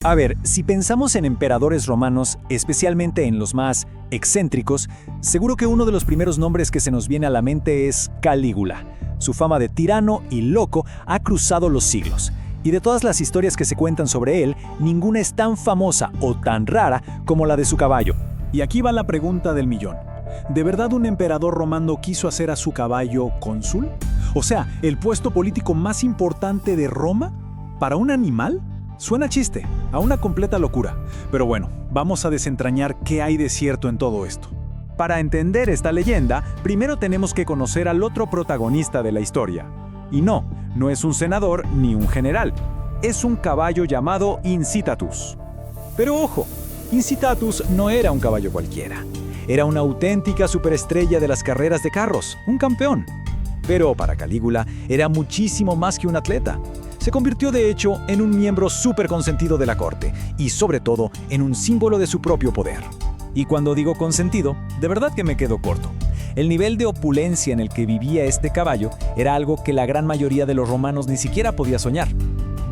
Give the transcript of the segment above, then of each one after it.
A ver, si pensamos en emperadores romanos, especialmente en los más excéntricos, seguro que uno de los primeros nombres que se nos viene a la mente es Calígula. Su fama de tirano y loco ha cruzado los siglos. Y de todas las historias que se cuentan sobre él, ninguna es tan famosa o tan rara como la de su caballo. Y aquí va la pregunta del millón. ¿De verdad un emperador romano quiso hacer a su caballo cónsul? O sea, ¿el puesto político más importante de Roma? ¿Para un animal? Suena chiste, a una completa locura. Pero bueno, vamos a desentrañar qué hay de cierto en todo esto. Para entender esta leyenda, primero tenemos que conocer al otro protagonista de la historia. Y no es un senador ni un general. Es un caballo llamado Incitatus. Pero ojo, Incitatus no era un caballo cualquiera. Era una auténtica superestrella de las carreras de carros, un campeón. Pero para Calígula era muchísimo más que un atleta. Se convirtió de hecho en un miembro súper consentido de la corte y sobre todo en un símbolo de su propio poder. Y cuando digo consentido, de verdad que me quedo corto. El nivel de opulencia en el que vivía este caballo era algo que la gran mayoría de los romanos ni siquiera podía soñar.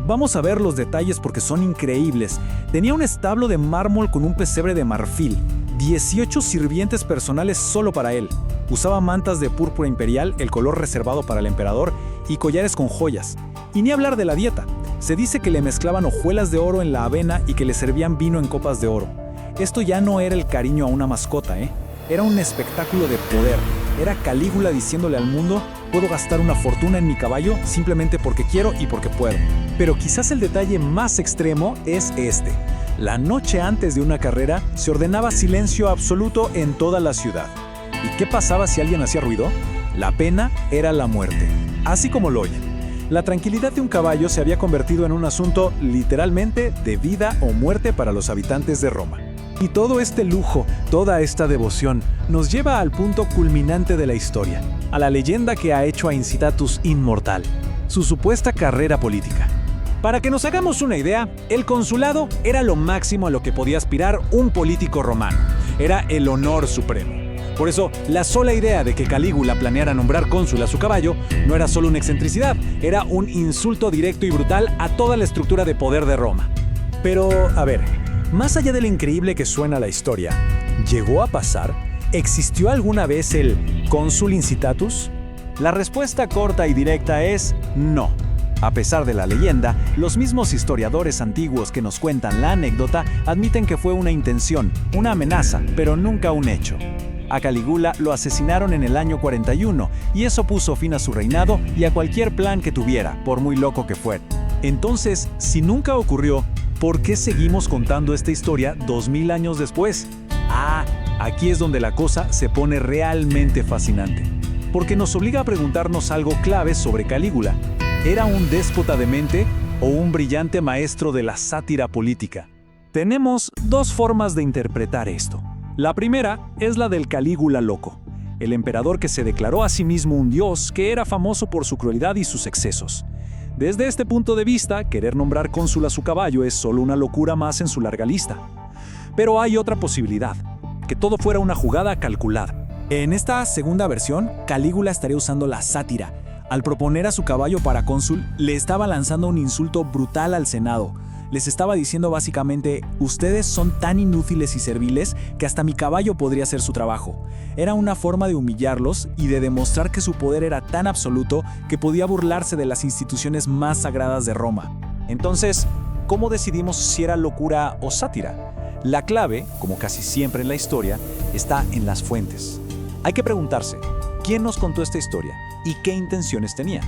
Vamos a ver los detalles porque son increíbles. Tenía un establo de mármol con un pesebre de marfil, 18 sirvientes personales solo para él. Usaba mantas de púrpura imperial, el color reservado para el emperador, y collares con joyas. Y ni hablar de la dieta. Se dice que le mezclaban hojuelas de oro en la avena y que le servían vino en copas de oro. Esto ya no era el cariño a una mascota, Era un espectáculo de poder. Era Calígula diciéndole al mundo: puedo gastar una fortuna en mi caballo simplemente porque quiero y porque puedo. Pero quizás el detalle más extremo es este. La noche antes de una carrera se ordenaba silencio absoluto en toda la ciudad. ¿Y qué pasaba si alguien hacía ruido? La pena era la muerte. Así como lo oyen. La tranquilidad de un caballo se había convertido en un asunto literalmente de vida o muerte para los habitantes de Roma. Y todo este lujo, toda esta devoción, nos lleva al punto culminante de la historia, a la leyenda que ha hecho a Incitatus inmortal, su supuesta carrera política. Para que nos hagamos una idea, el consulado era lo máximo a lo que podía aspirar un político romano. Era el honor supremo. Por eso, la sola idea de que Calígula planeara nombrar cónsul a su caballo no era solo una excentricidad, era un insulto directo y brutal a toda la estructura de poder de Roma. Pero, a ver, más allá de lo increíble que suena la historia, ¿llegó a pasar? ¿Existió alguna vez el cónsul Incitatus? La respuesta corta y directa es no. A pesar de la leyenda, los mismos historiadores antiguos que nos cuentan la anécdota admiten que fue una intención, una amenaza, pero nunca un hecho. A Calígula lo asesinaron en el año 41 y eso puso fin a su reinado y a cualquier plan que tuviera, por muy loco que fuera. Entonces, si nunca ocurrió, ¿por qué seguimos contando esta historia 2000 años después? Aquí es donde la cosa se pone realmente fascinante. Porque nos obliga a preguntarnos algo clave sobre Calígula. ¿Era un déspota demente o un brillante maestro de la sátira política? Tenemos dos formas de interpretar esto. La primera es la del Calígula loco, el emperador que se declaró a sí mismo un dios que era famoso por su crueldad y sus excesos. Desde este punto de vista, querer nombrar cónsul a su caballo es solo una locura más en su larga lista. Pero hay otra posibilidad, que todo fuera una jugada calculada. En esta segunda versión, Calígula estaría usando la sátira. Al proponer a su caballo para cónsul, le estaba lanzando un insulto brutal al Senado. Les estaba diciendo básicamente: ustedes son tan inútiles y serviles que hasta mi caballo podría hacer su trabajo. Era una forma de humillarlos y de demostrar que su poder era tan absoluto que podía burlarse de las instituciones más sagradas de Roma. Entonces, ¿cómo decidimos si era locura o sátira? La clave, como casi siempre en la historia, está en las fuentes. Hay que preguntarse, ¿quién nos contó esta historia y qué intenciones tenía?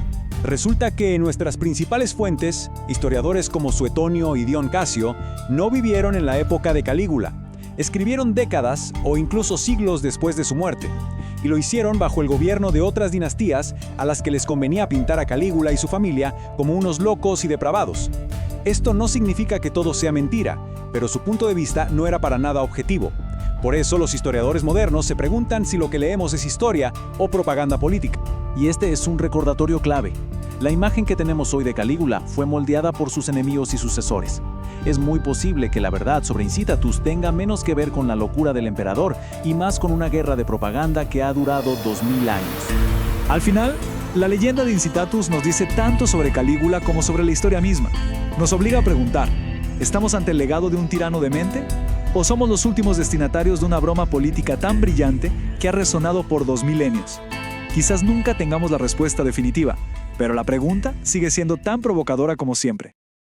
Resulta que nuestras principales fuentes, historiadores como Suetonio y Dion Casio, no vivieron en la época de Calígula. Escribieron décadas o incluso siglos después de su muerte, y lo hicieron bajo el gobierno de otras dinastías a las que les convenía pintar a Calígula y su familia como unos locos y depravados. Esto no significa que todo sea mentira, pero su punto de vista no era para nada objetivo. Por eso los historiadores modernos se preguntan si lo que leemos es historia o propaganda política. Y este es un recordatorio clave. La imagen que tenemos hoy de Calígula fue moldeada por sus enemigos y sucesores. Es muy posible que la verdad sobre Incitatus tenga menos que ver con la locura del emperador y más con una guerra de propaganda que ha durado 2000 años. Al final, la leyenda de Incitatus nos dice tanto sobre Calígula como sobre la historia misma. Nos obliga a preguntar, ¿Estamos ante el legado de un tirano demente? ¿O somos los últimos destinatarios de una broma política tan brillante que ha resonado por 2 milenios? Quizás nunca tengamos la respuesta definitiva, pero la pregunta sigue siendo tan provocadora como siempre.